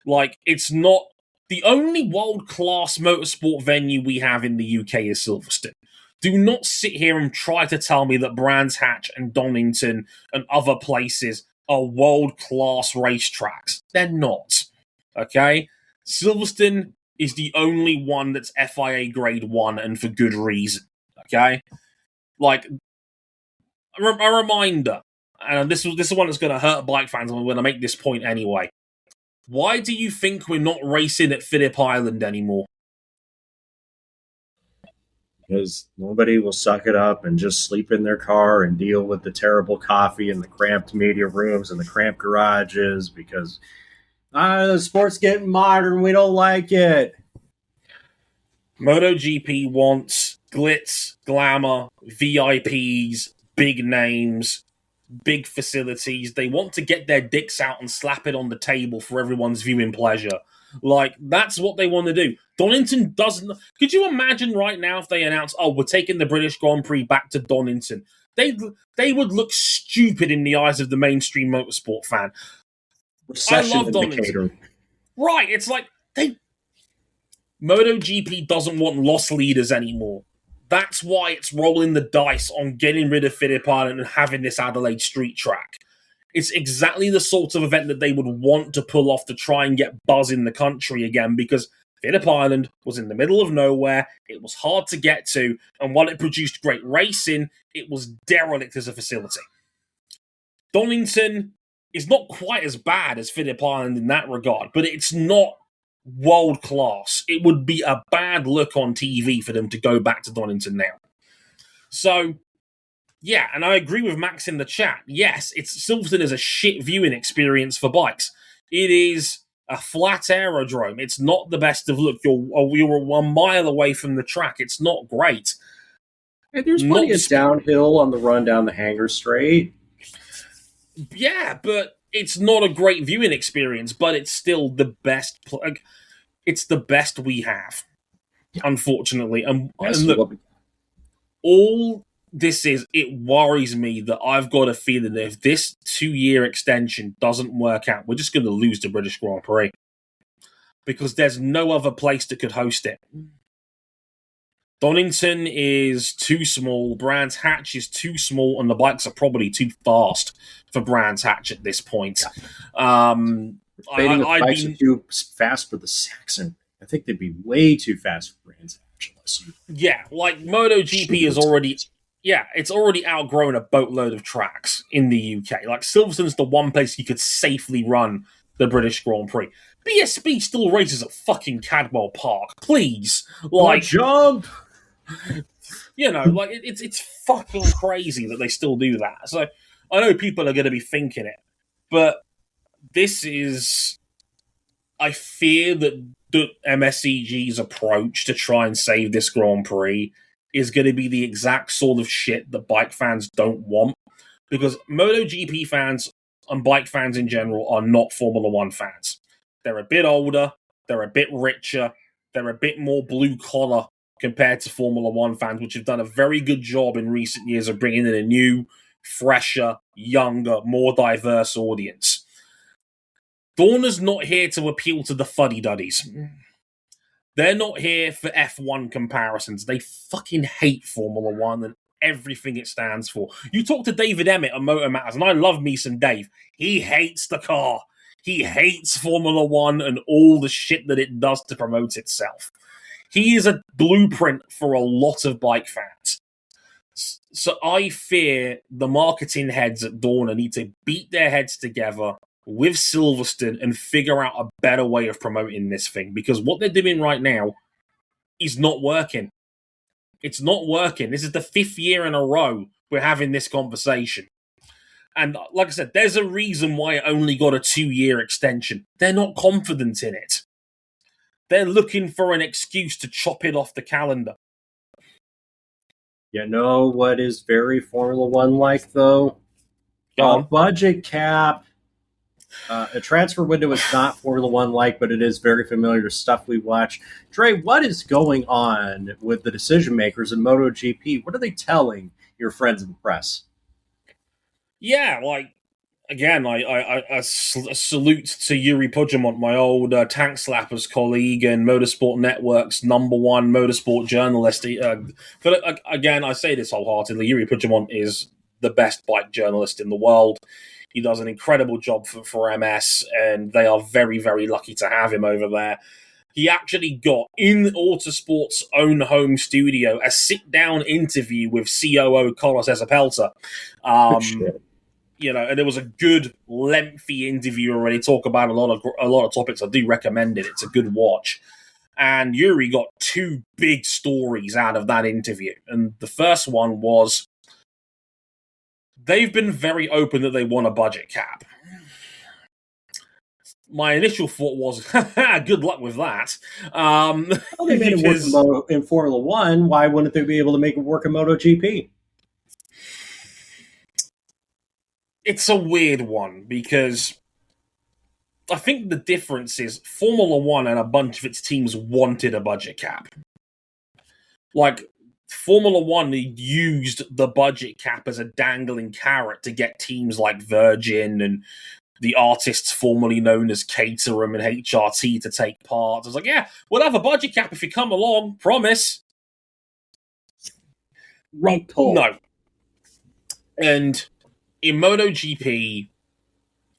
Like, it's not... The only world-class motorsport venue we have in the UK is Silverstone. Do not sit here and try to tell me that Brands Hatch and Donington and other places are world-class racetracks. They're not. Okay? Silverstone is the only one that's FIA grade 1, and for good reason. Okay? Like, a reminder, and this is one that's going to hurt bike fans, and I'm going to make this point anyway. Why do you think we're not racing at Phillip Island anymore? Because nobody will suck it up and just sleep in their car and deal with the terrible coffee and the cramped media rooms and the cramped garages because the sport's getting modern. We don't like it. MotoGP wants glitz, glamour, VIPs, big names, big facilities. They want to get their dicks out and slap it on the table for everyone's viewing pleasure. Like, that's what they want to do. Donington doesn't... Could you imagine right now if they announce, we're taking the British Grand Prix back to Donington? They would look stupid in the eyes of the mainstream motorsport fan. Recession I love Donington. Right, it's like, MotoGP doesn't want loss leaders anymore. That's why it's rolling the dice on getting rid of Phillip Island and having this Adelaide street track. It's exactly the sort of event that they would want to pull off to try and get buzz in the country again, because Phillip Island was in the middle of nowhere, it was hard to get to, and while it produced great racing, it was derelict as a facility. Donington is not quite as bad as Phillip Island in that regard, but it's not world class. It would be a bad look on TV for them to go back to Donington now. So, Yeah, and I agree with Max in the chat. Yes, Silverstone is a shit viewing experience for bikes. It is a flat aerodrome. It's not the best of look. You're 1 mile away from the track. It's not great. And there's plenty of downhill on the run down the Hanger Straight. Yeah, but it's not a great viewing experience. But it's still the best. It's the best we have, unfortunately. And look, all this is, it worries me that I've got a feeling that if this 2-year extension doesn't work out, we're just going to lose the British Grand Prix. Because there's no other place that could host it. Donington is too small, Brands Hatch is too small, and the bikes are probably too fast for Brands Hatch at this point. Yeah. The bikes are too fast for the Saxon. I think they'd be way too fast for Brands Hatch. Yeah, like MotoGP is already... Yeah, it's already outgrown a boatload of tracks in the UK. Like, Silverstone's the one place you could safely run the British Grand Prix. BSB still races at fucking Cadwell Park. Please. Like, jump! You know, like, it's fucking crazy that they still do that. So, I know people are going to be thinking it. But this is... I fear that MSEG's approach to try and save this Grand Prix is going to be the exact sort of shit that bike fans don't want. Because MotoGP fans and bike fans in general are not Formula One fans. They're a bit older, they're a bit richer, they're a bit more blue-collar compared to Formula One fans, which have done a very good job in recent years of bringing in a new, fresher, younger, more diverse audience. Dorna's not here to appeal to the fuddy-duddies. They're not here for F1 comparisons. They fucking hate Formula One and everything it stands for. You talk to David Emmett on Motor Matters, and I love me some Dave. He hates the car. He hates Formula One and all the shit that it does to promote itself. He is a blueprint for a lot of bike fans. So I fear the marketing heads at Dorna need to beat their heads together with Silverstone and figure out a better way of promoting this thing, because what they're doing right now is not working. It's not working. This is the 5th year in a row we're having this conversation. And like I said, there's a reason why it only got a 2-year extension. They're not confident in it. They're looking for an excuse to chop it off the calendar. You know what is very Formula One like, though? A budget cap. A transfer window is not Formula One like, but it is very familiar to stuff we watch. Dre, what is going on with the decision makers in MotoGP? What are they telling your friends in the press? Yeah, like, again, I salute to Yuri Pujamont, my old Tank Slappers colleague and Motorsport Network's #1 motorsport journalist. But again, I say this wholeheartedly, Yuri Pujamont is the best bike journalist in the world. He does an incredible job for MS, and they are very, very lucky to have him over there. He actually got, in Autosport's own home studio, a sit-down interview with COO Carlos Ezapelta. You know, and it was a good, lengthy interview already. Talk about a lot of topics. I do recommend it. It's a good watch. And Yuri got 2 big stories out of that interview. And the first one was, they've been very open that they want a budget cap. My initial thought was, good luck with that. Well, they made it work in Formula One. Why wouldn't they be able to make it work in MotoGP? It's a weird one, because I think the difference is Formula One and a bunch of its teams wanted a budget cap. Like, Formula One used the budget cap as a dangling carrot to get teams like Virgin and the artists formerly known as Caterham and HRT to take part. I was like, yeah, we'll have a budget cap if you come along, promise. Right, Paul. No. And in MotoGP,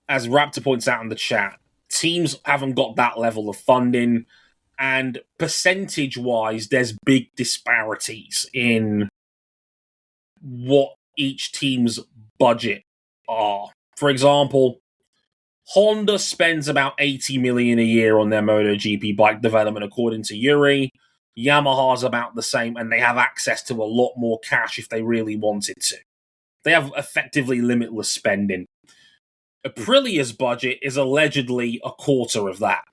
as Raptor points out in the chat, teams haven't got that level of funding. And percentage-wise, there's big disparities in what each team's budget are. For example, Honda spends about $80 million a year on their MotoGP bike development, according to Yuri. Yamaha's about the same, and they have access to a lot more cash if they really wanted to. They have effectively limitless spending. Aprilia's budget is allegedly a quarter of that.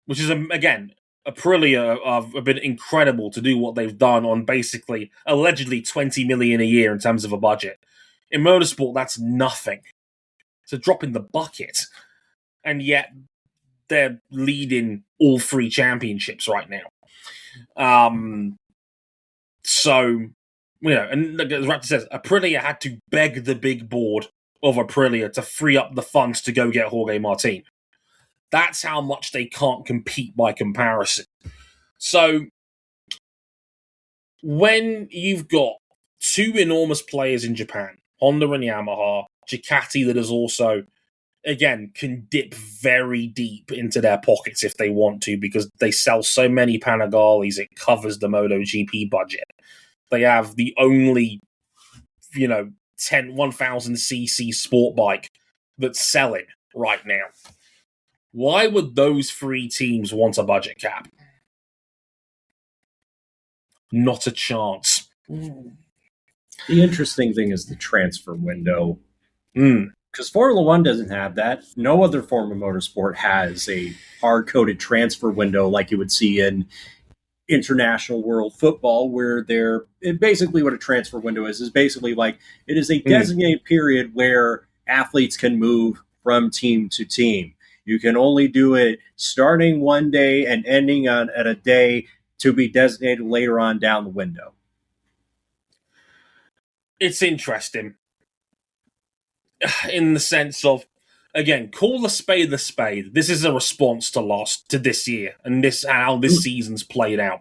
Which is, again, Aprilia have been incredible to do what they've done on basically, allegedly, 20 million a year in terms of a budget. In motorsport, that's nothing. It's a drop in the bucket. And yet, they're leading all 3 championships right now. And as Raptor says, Aprilia had to beg the big board of Aprilia to free up the funds to go get Jorge Martin. That's how much they can't compete by comparison. So, when you've got 2 enormous players in Japan, Honda and Yamaha, Ducati that is also, again, can dip very deep into their pockets if they want to because they sell so many Panigales, it covers the MotoGP budget. They have the only, 1000cc sport bike that's selling right now. Why would those 3 teams want a budget cap? Not a chance. The interesting thing is the transfer window. Because Formula One doesn't have that. No other form of motorsport has a hard-coded transfer window like you would see in international world football, where basically what a transfer window is basically like it is a designated period where athletes can move from team to team. You can only do it starting one day and ending at a day to be designated later on down the window. It's interesting in the sense of, again, call the spade the spade. This is a response to this year and how this season's played out.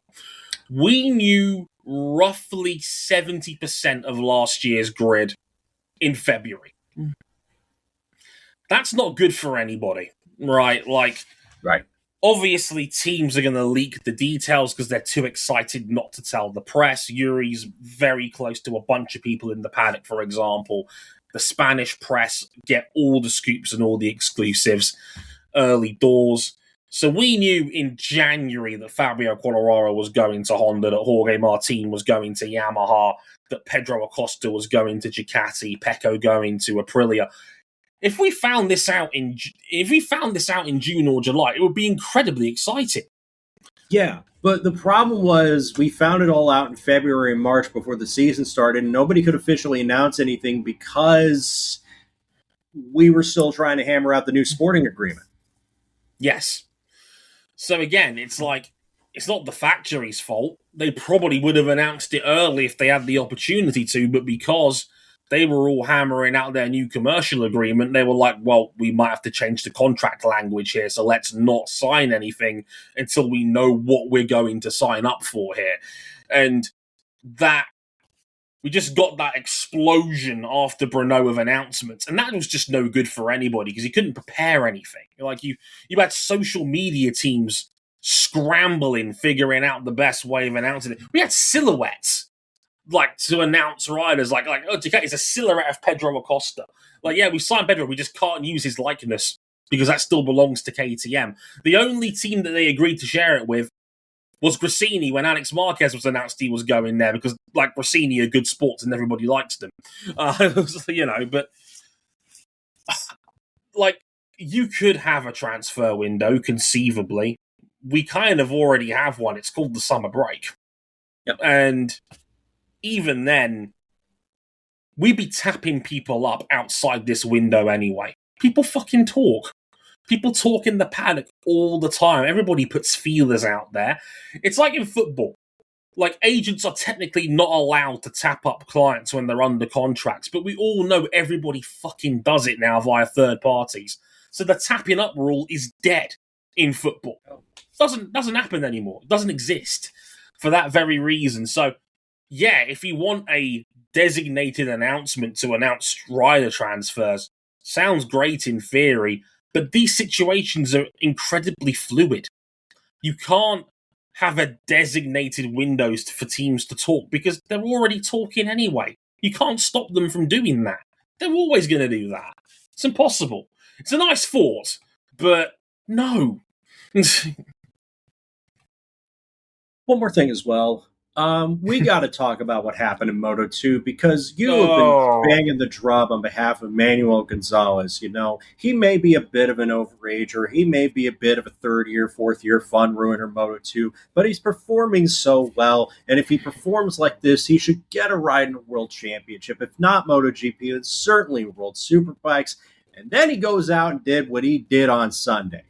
We knew roughly 70% of last year's grid in February. That's not good for anybody, right? Right. Obviously, teams are going to leak the details because they're too excited not to tell the press. Yuri's very close to a bunch of people in the paddock, for example. The Spanish press get all the scoops and all the exclusives early doors. So we knew in January that Fabio Quartararo was going to Honda, that Jorge Martin was going to Yamaha, that Pedro Acosta was going to Ducati, Pecco going to Aprilia. If we found this out in June or July, it would be incredibly exciting. Yeah, but the problem was we found it all out in February and March before the season started, and nobody could officially announce anything because we were still trying to hammer out the new sporting agreement. Yes. So again, it's like, it's not the factory's fault. They probably would have announced it early if they had the opportunity to, but because they were all hammering out their new commercial agreement, they were like, well, we might have to change the contract language here, so let's not sign anything until we know what we're going to sign up for here. And that, we just got that explosion after Brno of announcements, and that was just no good for anybody because you couldn't prepare anything. Like you had social media teams scrambling, figuring out the best way of announcing it. We had silhouettes to announce riders, oh, it's a silhouette of Pedro Acosta. We signed Pedro, we just can't use his likeness because that still belongs to KTM. The only team that they agreed to share it with was Gresini when Alex Marquez was announced he was going there because, Gresini are good sports and everybody likes them. But, you could have a transfer window, conceivably. We kind of already have one. It's called the summer break. Yep. And even then, we'd be tapping people up outside this window anyway. People fucking talk. People talk in the paddock all the time. Everybody puts feelers out there. It's like in football. Agents are technically not allowed to tap up clients when they're under contracts, but we all know everybody fucking does it now via third parties. So the tapping up rule is dead in football. It doesn't happen anymore. It doesn't exist for that very reason. So, yeah, if you want a designated announcement to announce rider transfers, sounds great in theory, but these situations are incredibly fluid. You can't have a designated windows for teams to talk because they're already talking anyway. You can't stop them from doing that. They're always going to do that. It's impossible. It's a nice thought, but no. One more thing as well. We got to talk about what happened in Moto 2 because you have been Oh, banging the drum on behalf of Manuel Gonzalez. You know, he may be a bit of an overager. He may be a bit of a third year, fourth year fun ruiner Moto 2, but he's performing so well. And if he performs like this, he should get a ride in a world championship. If not MotoGP, then certainly World Superbikes. And then he goes out and did what he did on Sunday.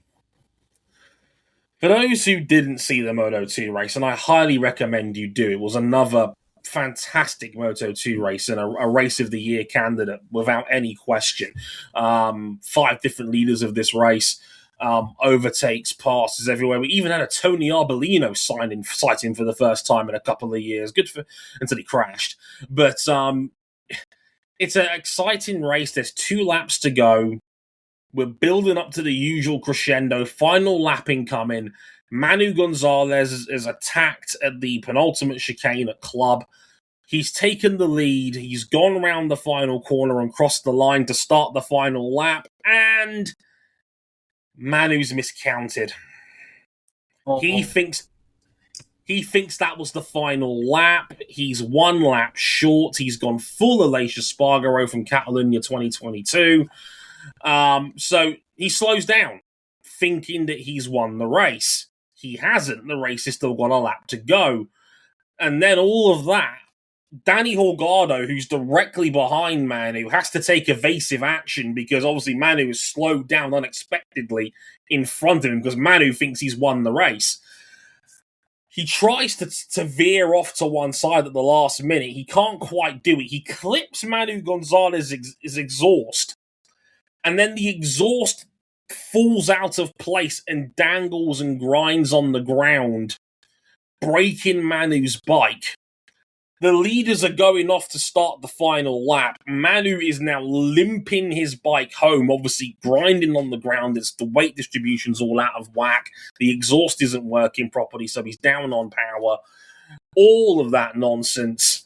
for those who didn't see the Moto 2 race, and I highly recommend you do, it was another fantastic Moto 2 race and a race of the year candidate without any question. 5 different leaders of this race, overtakes, passes everywhere. We even had a Tony Arbolino sighting for the first time in a couple of years. Good for until he crashed. But it's an exciting race. There's 2 laps to go. We're building up to the usual crescendo. Final lap incoming. Manu Gonzalez is attacked at the penultimate chicane at Club. He's taken the lead. He's gone around the final corner and crossed the line to start the final lap. And Manu's miscounted. He thinks that was the final lap. He's 1 lap short. He's gone full Aleix Espargaro from Catalunya 2022. So he slows down, thinking that he's won the race. He hasn't. The race has still got a lap to go. And then all of that, Danny Holgado, who's directly behind Manu, has to take evasive action because obviously Manu has slowed down unexpectedly in front of him because Manu thinks he's won the race. He tries to veer off to one side at the last minute. He can't quite do it. He clips Manu Gonzalez's exhaust. And then the exhaust falls out of place and dangles and grinds on the ground, breaking Manu's bike. The leaders are going off to start the final lap. Manu is now limping his bike home, obviously grinding on the ground. It's the weight distribution's all out of whack. The exhaust isn't working properly, so he's down on power. All of that nonsense.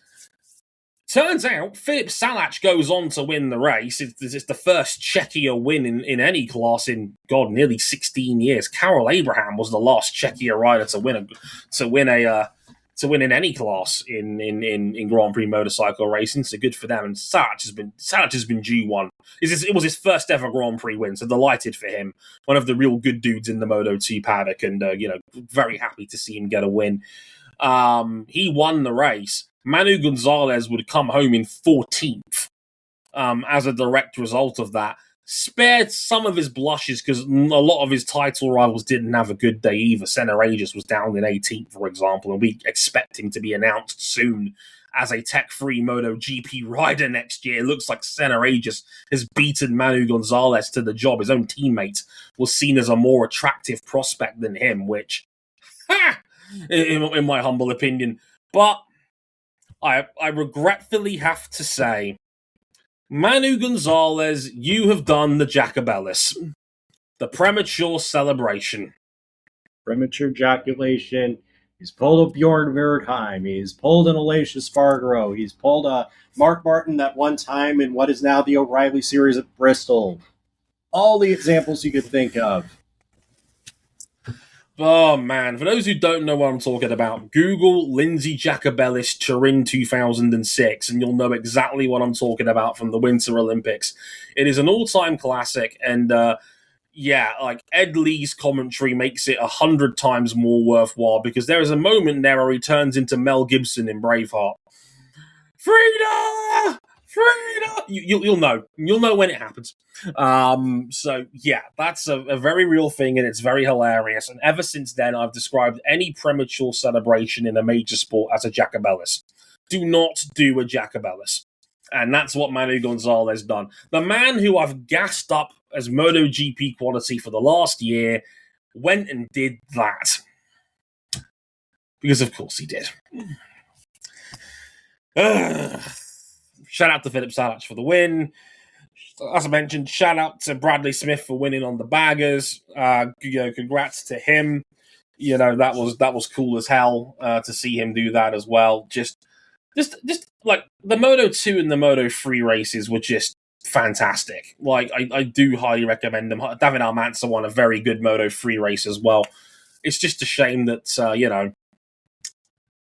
Turns out, Filip Salac goes on to win the race. It's the first Czechia win in any class in, nearly 16 years. Karel Abraham was the last Czechia rider to win in any class in Grand Prix motorcycle racing. So good for them. And Salac has been due one. It was his first ever Grand Prix win, so delighted for him. One of the real good dudes in the Moto2 paddock, and very happy to see him get a win. He won the race. Manu Gonzalez would come home in 14th as a direct result of that. Spared some of his blushes because a lot of his title rivals didn't have a good day either. Senna Regis was down in 18th, for example, and we expect him to be announced soon as a tech-free MotoGP rider next year. It looks like Senna Regis has beaten Manu Gonzalez to the job. His own teammate was seen as a more attractive prospect than him, which, in my humble opinion. But I regretfully have to say, Manu Gonzalez, you have done the Jacobellis. The premature celebration. Premature ejaculation. He's pulled a Bjorn Wertheim. He's pulled an Aleix Espargaro. He's pulled a Mark Martin that one time in what is now the O'Reilly Series at Bristol. All the examples you could think of. Oh, man. For those who don't know what I'm talking about, Google Lindsay Jacobellis Turin 2006, and you'll know exactly what I'm talking about from the Winter Olympics. It is an all-time classic, and Ed Lee's commentary makes it 100 times more worthwhile because there is a moment there where he turns into Mel Gibson in Braveheart. Frida! Frida! You'll know. You'll know when it happens. So, yeah, that's a very real thing, and it's very hilarious. And ever since then, I've described any premature celebration in a major sport as a Jacobellis. Do not do a Jacobellis. And that's what Manu Gonzalez done. The man who I've gassed up as MotoGP quality for the last year went and did that. Because of course he did. Shout out to Filip Salac for the win. As I mentioned, shout out to Bradley Smith for winning on the baggers. Congrats to him. That was cool as hell to see him do that as well. Just like the Moto2 and the Moto3 races were just fantastic. Like I do highly recommend them. David Almanza won a very good Moto3 race as well. It's just a shame that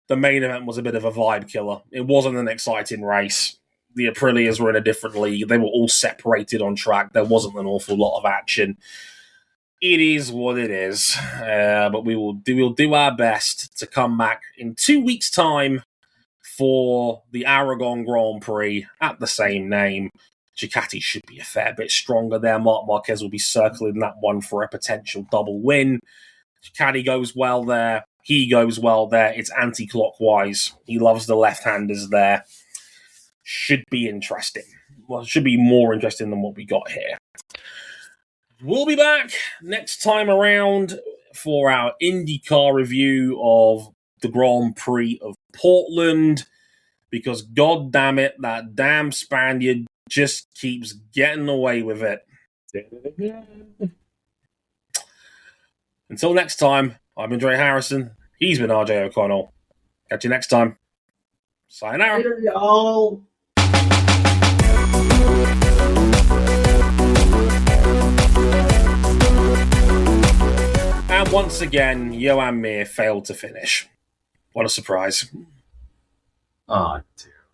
the main event was a bit of a vibe killer. It wasn't an exciting race. The Aprilias were in a different league. They were all separated on track. There wasn't an awful lot of action. It is what it is. But we'll do our best to come back in 2 weeks' time for the Aragon Grand Prix at the same name. Ducati should be a fair bit stronger there. Marc Marquez will be circling that one for a potential double win. Ducati goes well there. He goes well there. It's anti-clockwise. He loves the left-handers there. Should be interesting. Well, it should be more interesting than what we got here. We'll be back next time around for our IndyCar review of the Grand Prix of Portland, because god damn it, that damn Spaniard just keeps getting away with it. Until next time, I've been Dre Harrison. He's been RJ O'Connell. Catch you next time. Sayonara. Later, y'all. And once again, Johan Mir failed to finish. What a surprise. Oh, dude.